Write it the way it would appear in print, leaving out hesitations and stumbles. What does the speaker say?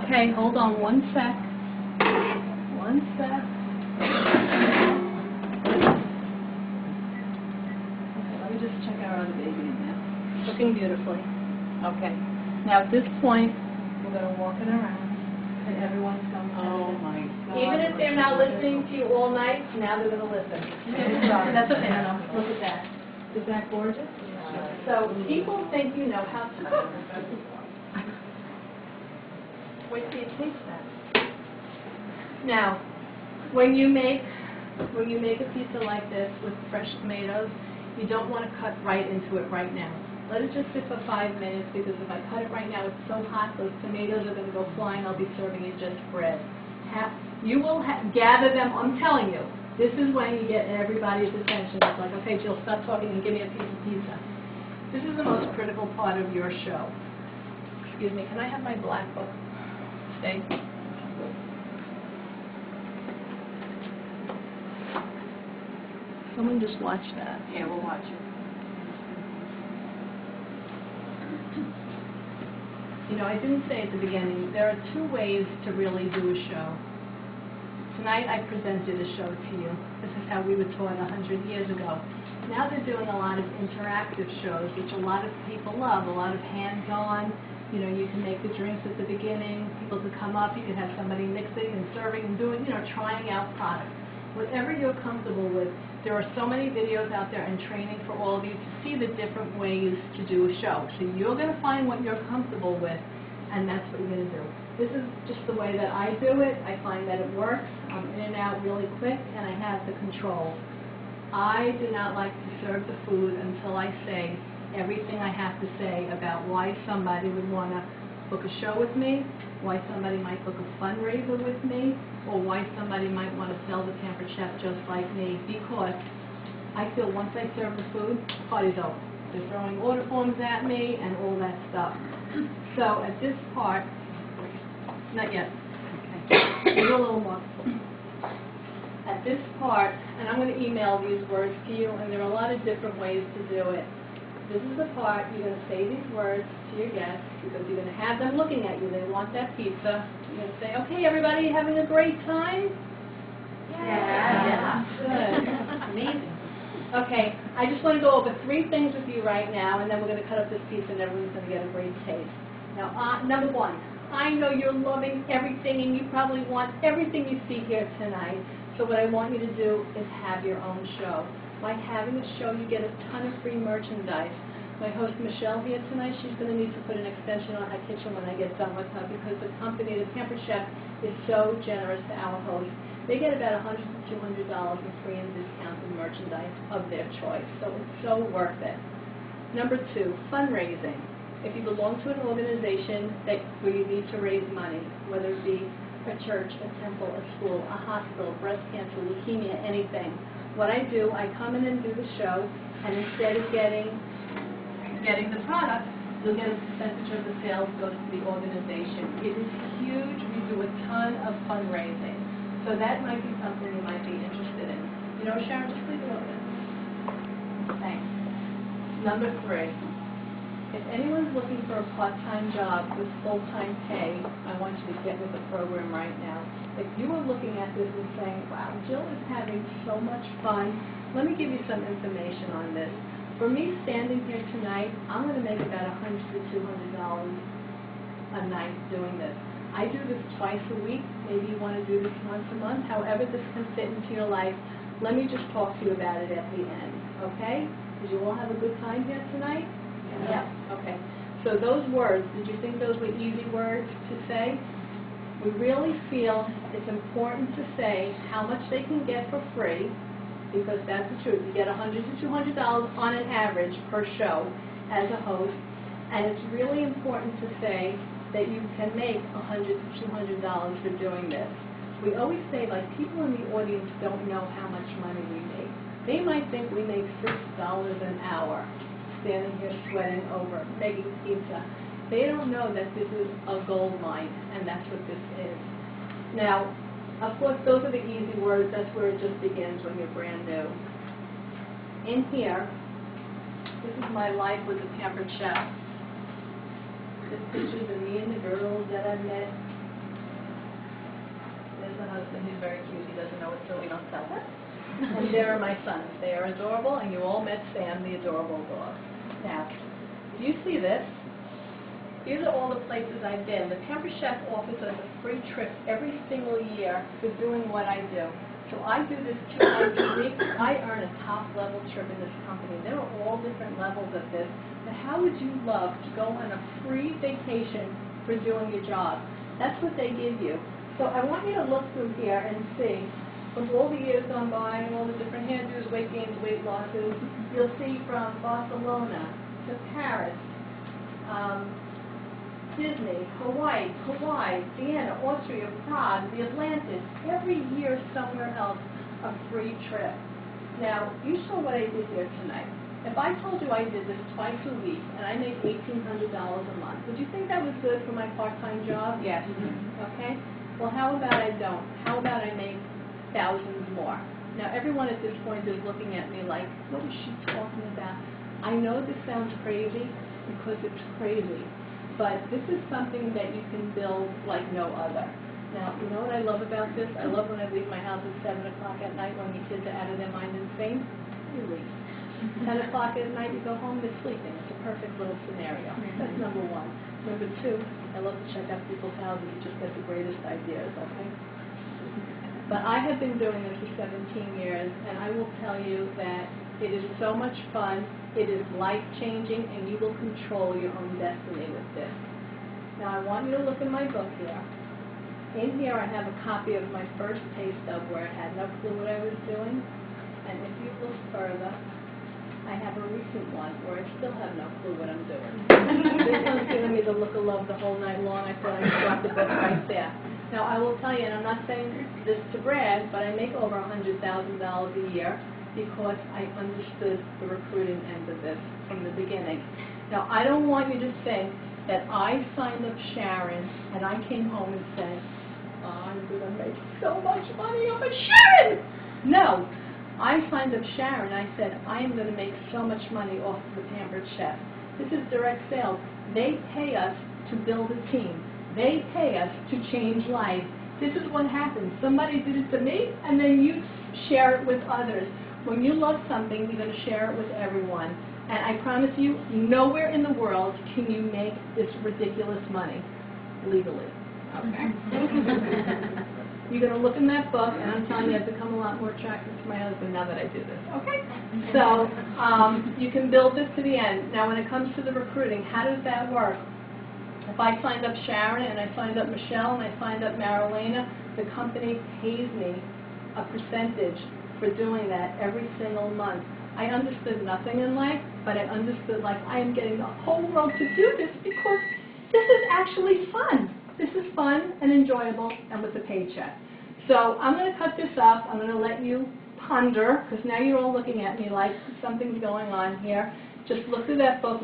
Okay, hold on one sec. One sec. Okay, let me just check our other baby in there. Looking beautifully. Okay. Now at this point, we're going to walk it around, and everyone's going to. Oh my God. Even if they're not listening to you all night, now they're going to listen. That's okay. No, look at that. Is that gorgeous? So people think you know how to cook. Wait till you taste that. Now, when you make a pizza like this with fresh tomatoes, you don't want to cut right into it right now. Let it just sit for 5 minutes, because if I cut it right now, it's so hot, those tomatoes are going to go flying. I'll be serving you just bread. You will gather them. I'm telling you, this is when you get everybody's attention. It's like, okay, Jill, stop talking and give me a piece of pizza. This is the most critical part of your show. Excuse me, can I have my black book? Stay. Someone just watch that. Yeah, we'll watch it. You know, I didn't say at the beginning, there are 2 ways to really do a show. Tonight I presented a show to you. This is how we were taught 100 years ago. Now they're doing a lot of interactive shows, which a lot of people love, a lot of hands-on. You know, you can make the drinks at the beginning, people could come up, you can have somebody mixing and serving and doing, you know, trying out products. Whatever you're comfortable with, there are so many videos out there and training for all of you to see the different ways to do a show. So you're going to find what you're comfortable with, and that's what you're going to do. This is just the way that I do it. I find that it works. I'm in and out really quick, and I have the control. I do not like to serve the food until I say everything I have to say about why somebody would want to book a show with me, why somebody might book a fundraiser with me, or why somebody might want to sell the Pampered Chef just like me, because I feel once I serve the food, the party's over. They're throwing order forms at me and all that stuff. So at this part, not yet. Okay. Maybe a little more. At this part, and I'm going to email these words to you, and there are a lot of different ways to do it. This is the part you're going to say these words to your guests, because you're going to have them looking at you. They want that pizza. You're going to say, okay, everybody having a great time? Yeah. Good. Amazing. Okay, I just want to go over 3 things with you right now, and then we're going to cut up this pizza, and everyone's going to get a great taste. Now, number 1, I know you're loving everything, and you probably want everything you see here tonight. So what I want you to do is have your own show. By having a show, you get a ton of free merchandise. My host, Michelle, here tonight, she's going to need to put an extension on her kitchen when I get done with her, because the company, the Pampered Chef, is so generous to our hosts. They get about $100 to $200 in free and discounted merchandise of their choice, so it's so worth it. Number 2, fundraising. If you belong to an organization where you need to raise money, whether it be a church, a temple, a school, a hospital, breast cancer, leukemia, anything, what I do, I come in and do the show, and instead of getting the product, you'll get a percentage of the sales goes to the organization. It is huge. We do a ton of fundraising. So that might be something you might be interested in. You know, Sharon, just leave it open. Thanks. Number 3, if anyone's looking for a part-time job with full-time pay, I want you to get with the program right now. If you are looking at this and saying, wow, Jill is having so much fun, let me give you some information on this. For me, standing here tonight, I'm going to make about $100 to $200 a night doing this. I do this twice a week. Maybe you want to do this once a month. However this can fit into your life, let me just talk to you about it at the end, okay? Did you all have a good time here tonight? Yeah. Okay. So those words, did you think those were easy words to say? We really feel it's important to say how much they can get for free, because that's the truth. You get $100 to $200 on an average per show as a host, and it's really important to say that you can make $100 to $200 for doing this. We always say, like, people in the audience don't know how much money we make. They might think we make $6 an hour standing here sweating over making pizza. They don't know that this is a gold mine, and that's what this is. Now, of course, those are the easy words. That's where it just begins when you're brand new. In here, This is my life with the Pampered Chef. This pictures of me and the girls that I met. There's the husband, he's very cute, he doesn't know it, so we don't tell him. And there are my sons. They are adorable, and you all met Sam, the adorable dog. Now, do you see this? These are all the places I've been. The Pampered Chef offers us a free trip every single year for doing what I do. So I do this 2 times a week. I earn a top-level trip in this company. There are all different levels of this. But how would you love to go on a free vacation for doing your job? That's what they give you. So I want you to look through here and see, with all the years gone by and all the different hairdos, weight gains, weight losses, you'll see from Barcelona to Paris, Disney, Hawaii, Vienna, Austria, Prague, the Atlantis, every year somewhere else, a free trip. Now, you saw what I did here tonight. If I told you I did this twice a week and I make $1,800 a month, would you think that was good for my part-time job? Yes. Okay? Well, how about I don't? How about I make thousands more? Now, everyone at this point is looking at me like, what is she talking about? I know this sounds crazy because it's crazy. But this is something that you can build like no other. Now, you know what I love about this? I love when I leave my house at 7 o'clock at night when the kids are out of their mind and faint. You leave. 10 o'clock at night, you go home, they're sleeping. It's a perfect little scenario. That's number one. Number two, I love to check out people's houses. You just get the greatest ideas, okay? But I have been doing this for 17 years, and I will tell you that it is so much fun. It is life-changing, and you will control your own destiny with this. Now, I want you to look in my book here. In here, I have a copy of my first pay stub where I had no clue what I was doing. And if you look further, I have a recent one where I still have no clue what I'm doing. This one's giving me the look of love the whole night long. I thought I'd drop the book right there. Now, I will tell you, and I'm not saying this to brag, but I make over $100,000 a year, because I understood the recruiting end of this from the beginning. Now, I don't want you to think that I signed up Sharon and I came home and said, I'm going to make so much money off of Sharon! No. I signed up Sharon and I said, I am going to make so much money off of the Pampered Chef. This is direct sales. They pay us to build a team. They pay us to change lives. This is what happens. Somebody did it to me, and then you share it with others. When you love something, you're going to share it with everyone. And I promise you, nowhere in the world can you make this ridiculous money legally. Okay? You're going to look in that book, and I'm telling you, I've become a lot more attractive to my husband now that I do this. Okay? So you can build this to the end. Now, when it comes to the recruiting, how does that work? If I signed up Sharon, and I signed up Michelle, and I signed up Marilena, the company pays me a percentage for doing that every single month. I understood nothing in life, but I understood like I am getting the whole world to do this because this is actually fun. This is fun and enjoyable and with a paycheck. So I'm going to cut this up. I'm going to let you ponder because now you're all looking at me like something's going on here. Just look through that book.